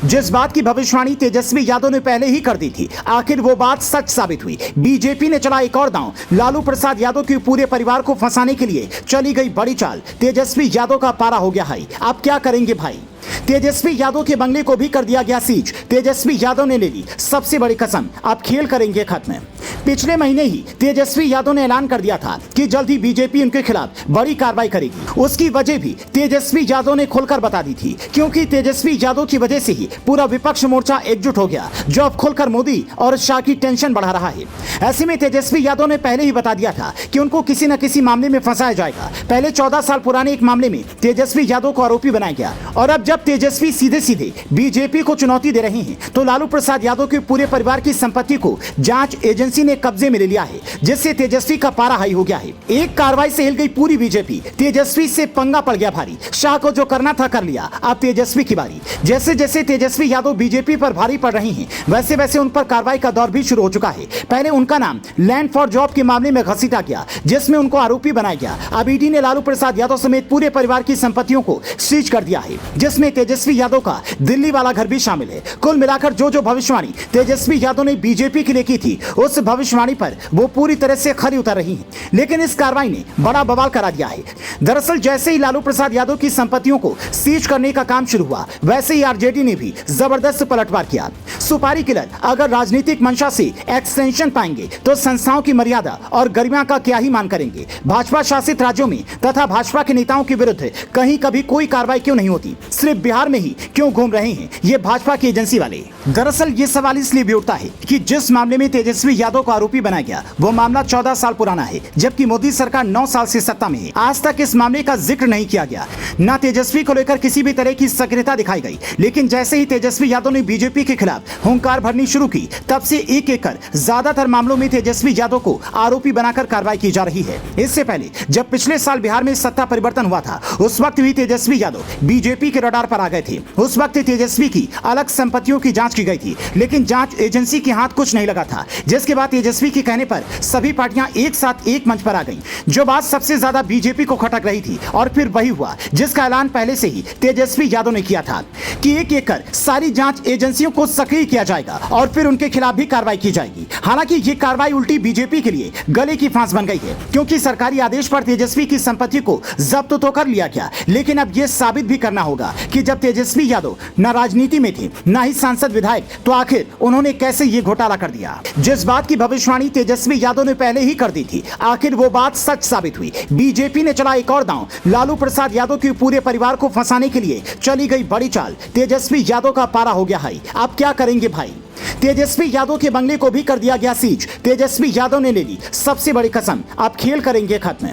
जिस बात की भविष्यवाणी तेजस्वी यादव ने पहले ही कर दी थी, आखिर वो बात सच साबित हुई। बीजेपी ने चला एक और दांव। लालू प्रसाद यादव के पूरे परिवार को फंसाने के लिए चली गई बड़ी चाल। तेजस्वी यादव का पारा हो गया हाई। अब क्या करेंगे भाई? तेजस्वी यादव के बंगले को भी कर दिया गया सीज। तेजस्वी यादव ने ले ली सबसे बड़ी कसम, अब खेल करेंगे खत्म। पिछले महीने ही तेजस्वी यादव ने ऐलान कर दिया था कि जल्द ही बीजेपी उनके खिलाफ बड़ी कार्रवाई करेगी। उसकी वजह भी तेजस्वी यादव ने खुलकर बता दी थी, क्योंकि तेजस्वी यादव की वजह से ही पूरा विपक्ष मोर्चा एकजुट हो गया, जो अब खुलकर मोदी और शाह की टेंशन बढ़ा रहा है। ऐसे में तेजस्वी यादव ने पहले ही बता दिया था कि उनको किसी न किसी मामले में फंसाया जाएगा। पहले 14 साल पुराने एक मामले में तेजस्वी यादव को आरोपी बनाया गया, और अब जब तेजस्वी सीधे सीधे बीजेपी को चुनौती दे रहे हैं, तो लालू प्रसाद यादव के पूरे परिवार की संपत्ति को जांच एजेंसी ने कब्जे में ले लिया है, जिससे तेजस्वी का पारा हाई हो गया है। एक कार्रवाई से हिल गई पूरी बीजेपी। तेजस्वी से पंगा पड़ गया भारी। शाह को जो करना था कर लिया, अब तेजस्वी की बारी। जैसे जैसे तेजस्वी यादव बीजेपी पर भारी पड़ रही हैं, वैसे वैसे उन पर कार्रवाई का दौर भी शुरू हो चुका है। पहले उनका नाम लैंड फॉर जॉब के मामले में घसीटा गया, जिसमें उनको आरोपी बनाया गया। अब ईडी ने लालू प्रसाद यादव समेत पूरे परिवार की संपत्तियों को सीज कर दिया है, जिसमें तेजस्वी यादव का दिल्ली वाला घर भी शामिल है। कुल मिलाकर जो भविष्यवाणी तेजस्वी यादव ने बीजेपी के लिए की थी, उस भविष्यवाणी पर वो पूरी तरह से खरी उतर रही हैं। लेकिन इस कार्रवाई ने बड़ा बवाल करा दिया है। दरअसल जैसे ही लालू प्रसाद यादव की संपत्तियों को सीज करने का काम शुरू हुआ, वैसे ही आरजेडी ने भी जबरदस्त पलटवार किया। सुपारी किलर अगर राजनीतिक मंशा से एक्सटेंशन पाएंगे, तो संस्थाओं की मर्यादा और गरिमा का क्या ही मान करेंगे। भाजपा शासित राज्यों में तथा भाजपा के नेताओं के विरुद्ध कहीं कभी कोई कार्रवाई क्यों नहीं होती? सिर्फ बिहार में ही क्यों घूम रहे हैं ये भाजपा की एजेंसी वाले? दरअसल ये सवाल इसलिए भी उठता है कि जिस मामले में तेजस्वी यादव को आरोपी बनाया गया, वो मामला 14 साल पुराना है, जबकि मोदी सरकार 9 साल से सत्ता में है। आज तक इस मामले का जिक्र नहीं किया गया, न तेजस्वी को लेकर किसी भी तरह की सक्रियता दिखाई गई। लेकिन जैसे ही तेजस्वी यादव ने बीजेपी के खिलाफ हुंकार भरनी शुरू की, तब से एक एक कर ज्यादातर मामलों में तेजस्वी यादव को आरोपी बनाकर कार्रवाई की जा रही है। इससे पहले जब पिछले साल बिहार में सत्ता परिवर्तन हुआ था, उस वक्त भी तेजस्वी यादव बीजेपी के रडार पर आ गए थे। उस वक्त तेजस्वी की अलग संपत्तियों की जांच की गई थी, लेकिन जांच एजेंसी के हाथ कुछ नहीं लगा था, जिसके बाद तेजस्वी के कहने पर सभी पार्टियां एक साथ एक मंच पर आ गईं। जो बात सबसे ज्यादा बीजेपी को खटक रही थी, और फिर वही हुआ जिसका ऐलान पहले से ही तेजस्वी यादव ने किया था कि एक एक कर सारी जांच एजेंसियों को सक्रिय किया जाएगा और फिर उनके खिलाफ भी कार्रवाई की जाएगी। हालांकि ये कार्रवाई उल्टी बीजेपी के लिए गले की फांस बन गई है, क्योंकि सरकारी आदेश पर तेजस्वी की संपत्ति को जब्त तो कर लिया गया, लेकिन अब यह साबित भी करना होगा कि जब तेजस्वी यादव न राजनीति में थे, न ही सांसद विधायक, तो आखिर उन्होंने कैसे ये घोटाला कर दिया। जिस बात की भविष्यवाणी तेजस्वी यादव ने पहले ही कर दी थी, आखिर वो बात सच साबित हुई। बीजेपी ने चला एक और दांव। लालू प्रसाद यादव के पूरे परिवार को फंसाने के लिए चली गई बड़ी चाल। तेजस्वी यादव का पारा हो गया हाई। अब क्या करेंगे भाई? तेजस्वी यादव के बंगले को भी कर दिया गया सीज। तेजस्वी यादव ने ले ली सबसे बड़ी कसम, अब खेल करेंगे खत्म।